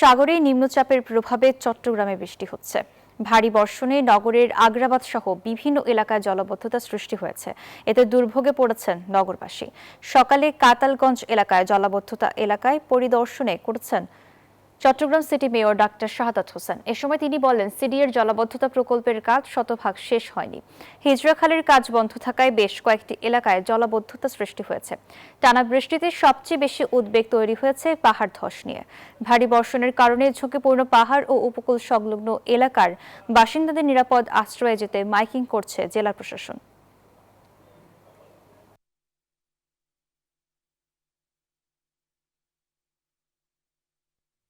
সাগরে নিম্নচাপের প্রভাবে চট্টগ্রামে বৃষ্টি হচ্ছে। ভারী বর্ষণে নগরের আগ্রাবাদ সহ বিভিন্ন এলাকায় জলাবদ্ধতা সৃষ্টি হয়েছে। এতে দুর্ভোগে পড়েছেন নগরবাসী। সকালে কাতালগঞ্জ এলাকায় জলাবদ্ধতা এলাকায় পরিদর্শনে করেছেন Chittagong city mayor doctor Shahadat Hossain. এ সময় তিনি বলেন, সিডিএর জলাবদ্ধতা প্রকল্পের কাজ শতভাগ শেষ হয়নি। হিজড়াখালের কাজ বন্ধ থাকায় বেশ কয়েকটি এলাকায় জলাবদ্ধতা সৃষ্টি হয়েছে। টানা বৃষ্টিতে সবচেয়ে বেশি উদ্বেগ তৈরি হয়েছে পাহাড় ধস নিয়ে। ভারী বর্ষণের কারণে ঝুঁকিপূর্ণ পাহাড় ও উপকূল সংলগ্ন এলাকার বাসিন্দাদের নিরাপদ আশ্রয়ে যেতে মাইকিং করছে জেলা প্রশাসন।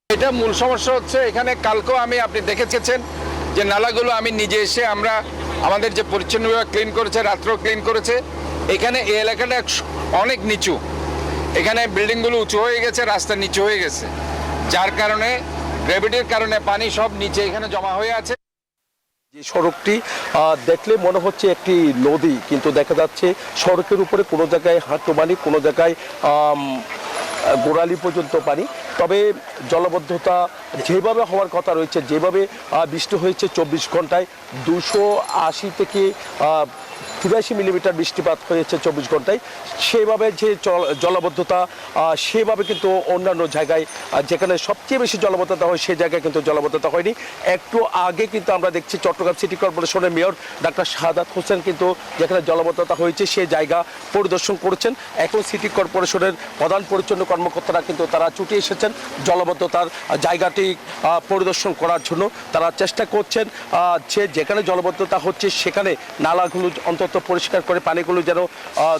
এটা মূল সমস্যা হচ্ছে এখানে কালকেও আপনি দেখেছেন যে নালাগুলো আমি নিজে এসে আমাদের যে পরিচ্ছন্ন বিভাগ ক্লিন করেছে, রাত্রেও ক্লিন করেছে। এখানে এই এলাকাটা অনেক নিচু, এখানে বিল্ডিংগুলো উঁচু হয়ে গেছে, রাস্তা নিচু হয়ে গেছে, যার কারণে গ্র্যাভিটির কারণে পানি সব নিচে এখানে জমা হয়ে আছে। যে সড়কটি দেখলে মনে হচ্ছে একটি নদী, কিন্তু দেখা যাচ্ছে সড়কের উপরে কোনো জায়গায় হাঁটু পানি, কোনো জায়গায় গোড়ালি পর্যন্ত পানি। তবে জলাবদ্ধতা যেভাবে হওয়ার কথা রয়েছে, যেভাবে বৃষ্টি হয়েছে 24 ঘন্টায় 280 থেকে 83 মিলিমিটার বৃষ্টিপাত হয়েছে 24 ঘন্টায়, সেভাবে যে জলাবদ্ধতা সেভাবে কিন্তু অন্যান্য জায়গায় যেখানে সবচেয়ে বেশি জলাবদ্ধতা হয় সেই জায়গায় কিন্তু জলাবদ্ধতা হয়নি। একটু আগে কিন্তু আমরা দেখছি চট্টগ্রাম সিটি কর্পোরেশনের মেয়র ডাক্তার শাহাদাত হোসেন কিন্তু যেখানে জলাবদ্ধতা হয়েছে সেই জায়গা পরিদর্শন করেছেন। এখন সিটি কর্পোরেশনের প্রধান পরিচ্ছন্ন কর্মকর্তারা কিন্তু তারা ছুটে এসেছেন জলাবদ্ধতার জায়গাটি পরিদর্শন করার জন্য। তারা চেষ্টা করছেন যে যেখানে জলাবদ্ধতা হচ্ছে সেখানে নালাগুলো অন্তত পরিষ্কার করে পানিগুলো যেন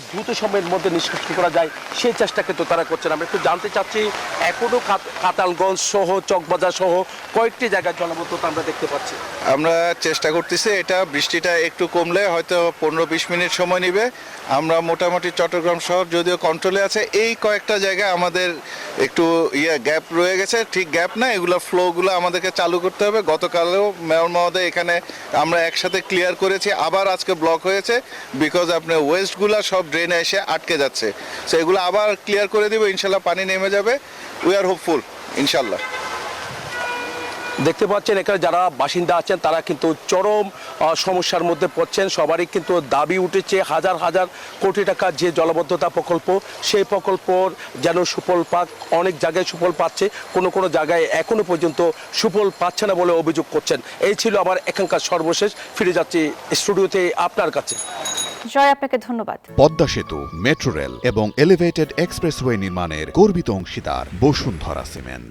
দ্রুত সময়ের মধ্যে নিষ্কাশন করা যায় সেই চেষ্টা কিন্তু তারা করছেন। আমরা একটু জানতে চাচ্ছি, এখনো কাতালগঞ্জ সহ চকবাজার সহ কয়েকটি জায়গায় জলাবদ্ধতা আমরা দেখতে পাচ্ছি। আমরা চেষ্টা করতেছি, এটা বৃষ্টিটা একটু কমলে হয়তো 15-20 মিনিট সময় নেবে। আমরা মোটামুটি চট্টগ্রাম শহর যদিও কন্ট্রোলে আছে, এই কয়েকটা জায়গায় আমাদের একটু গ্যাপ রয়ে গেছে। ঠিক গ্যাপ না, এগুলো ফ্লোগুলো আমাদেরকে চালু করতে হবে। গতকালেও মেয়র মহোদয় এখানে আমরা একসাথে ক্লিয়ার করেছি, আবার আজকে ব্লক হয়েছে বিকজ আপনার ওয়েস্টগুলো সব ড্রেনে এসে আটকে যাচ্ছে। সো এগুলো আবার ক্লিয়ার করে দিব, ইনশাল্লাহ পানি নেমে যাবে। উই আর হোপফুল ইনশাল্লাহ। দেখতে পাচ্ছেন এখানে যারা বাসিন্দা আছেন তারা কিন্তু চরম সমস্যার মধ্যে পড়ছেন। সবারই কিন্তু দাবি উঠেছে হাজার হাজার কোটি টাকা যে জলাবদ্ধতা প্রকল্প, সেই প্রকল্পর যেন সুফল পাক। অনেক জায়গায় সুফল পাচ্ছে, কোনো কোনো জায়গায় এখনো পর্যন্ত সুফল পাচ্ছে না বলে অভিযোগ করছেন। এই ছিল আমার এখানকার সর্বশেষ। ফিরে যাচ্ছি স্টুডিওতে আপনার কাছে। জয়, আপনাকে ধন্যবাদ। পদ্মা সেতু, মেট্রো রেল এবং এলিভেটেড এক্সপ্রেসওয়ে নির্মাণের গর্বিত অংশীদার বসুন্ধরা সিমেন্ট।